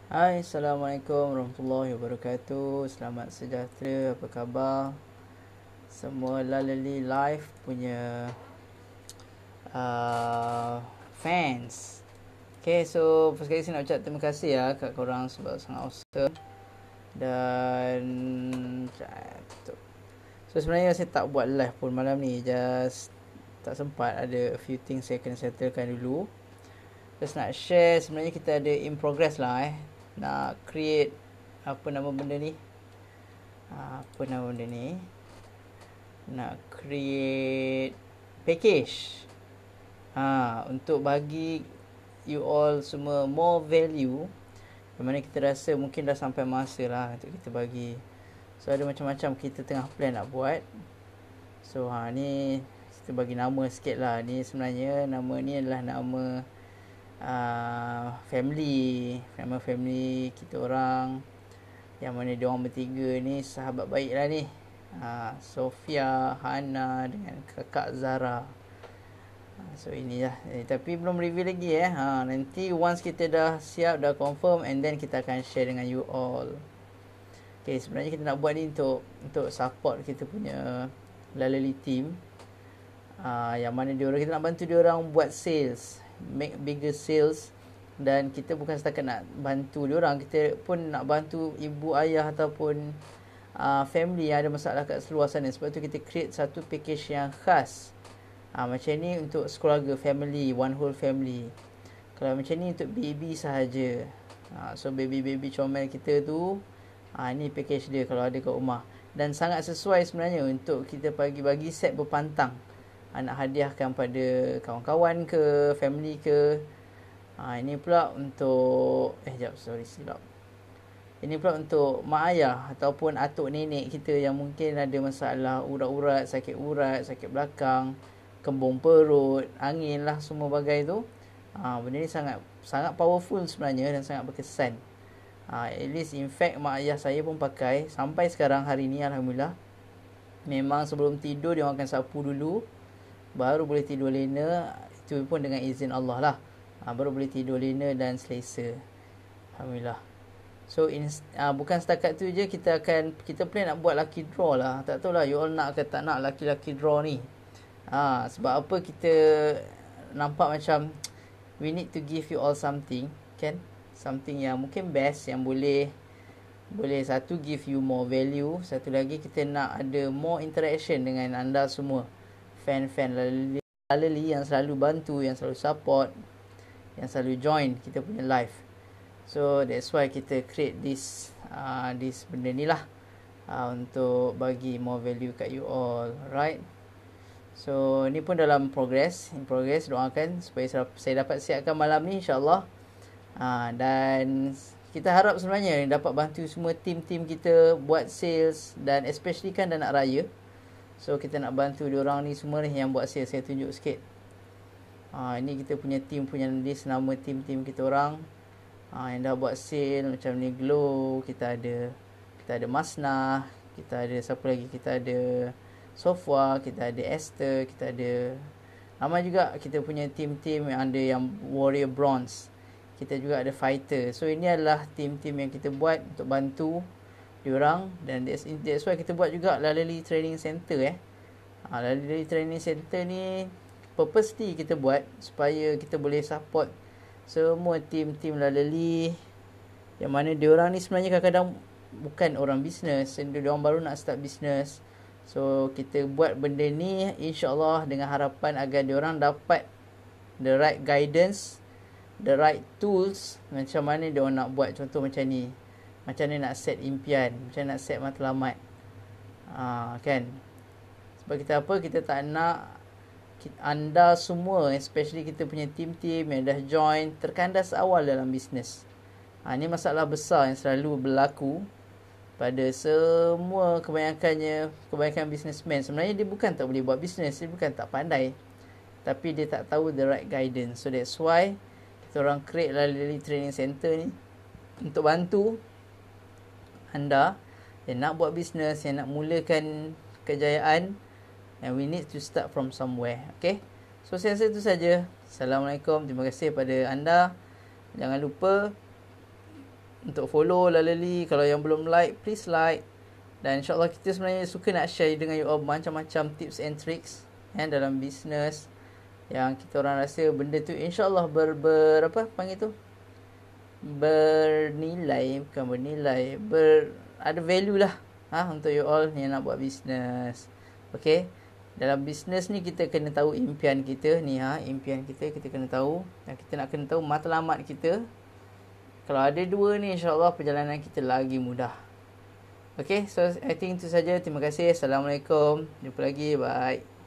Hai, Assalamualaikum warahmatullahi wabarakatuh. Selamat sejahtera, apa khabar? Semua Laleli Live punya fans. Okay, so sekali saya nak ucap terima kasih ya kat korang sebab sangat awesome. Dan so sebenarnya saya tak buat live pun malam ni, just tak sempat, ada a few things saya kena settlekan dulu. Just nak share, sebenarnya kita ada in progress lah nak create apa nama benda ni, nak create package untuk bagi you all semua more value, yang mana kita rasa mungkin dah sampai masa lah untuk kita bagi. So ada macam-macam kita tengah plan nak buat. So ni kita bagi nama sikit lah. Ni sebenarnya nama ni adalah nama family kita orang, yang mana dia orang bertiga ni sahabat baik lah ni, Sofia, Hana dengan kakak Zara. So inilah, tapi belum reveal lagi nanti once kita dah siap, dah confirm, and then kita akan share dengan you all. Okay, sebenarnya kita nak buat ni untuk support kita punya Laleli team, yang mana kita nak bantu diorang buat sales, make bigger sales. Dan kita bukan setakat nak bantu diorang, kita pun nak bantu ibu ayah ataupun family yang ada masalah kat seluar sana. Sebab tu kita create satu package yang khas, macam ni untuk keluarga, family, one whole family. Kalau macam ni untuk baby sahaja, so baby comel kita tu, ni package dia kalau ada kat rumah. Dan sangat sesuai sebenarnya untuk kita bagi set berpantang, nak hadiahkan pada kawan-kawan ke, family ke. Ini pula untuk silap. Ini pula untuk mak ayah ataupun atuk nenek kita yang mungkin ada masalah urat-urat, sakit belakang, kembung perut, angin lah, semua bagai tu. Benda ni sangat powerful sebenarnya dan sangat berkesan. At least in fact mak ayah saya pun pakai sampai sekarang hari ni, alhamdulillah. Memang sebelum tidur dia akan sapu dulu, baru boleh tidur lena. Itu pun dengan izin Allah lah. Baru boleh tidur lena dan selesa, alhamdulillah. So bukan setakat tu je, kita plan nak buat lucky draw lah. Tak tahulah you all nak ke tak nak lucky draw ni. Sebab apa kita nampak macam we need to give you all something, kan? Something yang mungkin best, yang boleh satu give you more value, satu lagi kita nak ada more interaction dengan anda semua, fan-fan Laleli yang selalu bantu, yang selalu support, yang selalu join kita punya live. So that's why kita create this benda ni lah, untuk bagi more value kat you all, right? So ni pun dalam in progress. Doakan supaya saya dapat siapkan malam ni, insyaAllah. Dan kita harap sebenarnya dapat bantu semua tim-tim kita buat sales, dan especially kan dah nak raya. So kita nak bantu diorang ni semua ni yang buat sales. Saya tunjuk sikit. Ini kita punya team punya list nama tim-tim kita orang, yang dah buat sale macam ni. Glow, kita ada Masnah, kita ada siapa lagi, kita ada Sofwa, kita ada Esther, kita ada nama juga kita punya tim-tim yang ada yang Warrior Bronze, kita juga ada Fighter. So ini adalah tim-tim yang kita buat untuk bantu diorang. Dan that's why kita buat juga Laleli Training Center. Laleli Training Center ni purposely kita buat supaya kita boleh support semua tim-tim Laleli, yang mana diorang ni sebenarnya kadang-kadang bukan orang bisnes, diorang baru nak start bisnes. So kita buat benda ni insyaAllah dengan harapan agar diorang dapat the right guidance, the right tools, macam mana diorang nak buat. Contoh macam ni, macam mana nak set impian, macam mana nak set matlamat, kan? Sebab kita tak nak anda semua, especially kita punya tim-tim yang dah join, terkandas awal dalam bisnes. Ini masalah besar yang selalu berlaku pada semua kebanyakan businessman. Sebenarnya dia bukan tak boleh buat bisnes, dia bukan tak pandai, tapi dia tak tahu the right guidance. So that's why kita orang create Laleli Training Center ni untuk bantu anda yang nak buat bisnes, yang nak mulakan kejayaan. And we need to start from somewhere. Okay, so saya rasa itu saja. Assalamualaikum. Terima kasih pada anda. Jangan lupa untuk follow Laleli. Kalau yang belum like, please like. Dan insyaAllah kita sebenarnya suka nak share dengan you all macam-macam tips and tricks dalam bisnes yang kita orang rasa benda tu insyaAllah apa panggil tu, bernilai, bukan bernilai, ada value lah untuk you all yang nak buat bisnes. Okay, dalam bisnes ni kita kena tahu impian kita ni, impian kita kena tahu, dan kita nak kena tahu matlamat kita. Kalau ada dua ni, insyaAllah perjalanan kita lagi mudah. Okay, so I think itu saja. Terima kasih. Assalamualaikum. Jumpa lagi. Bye.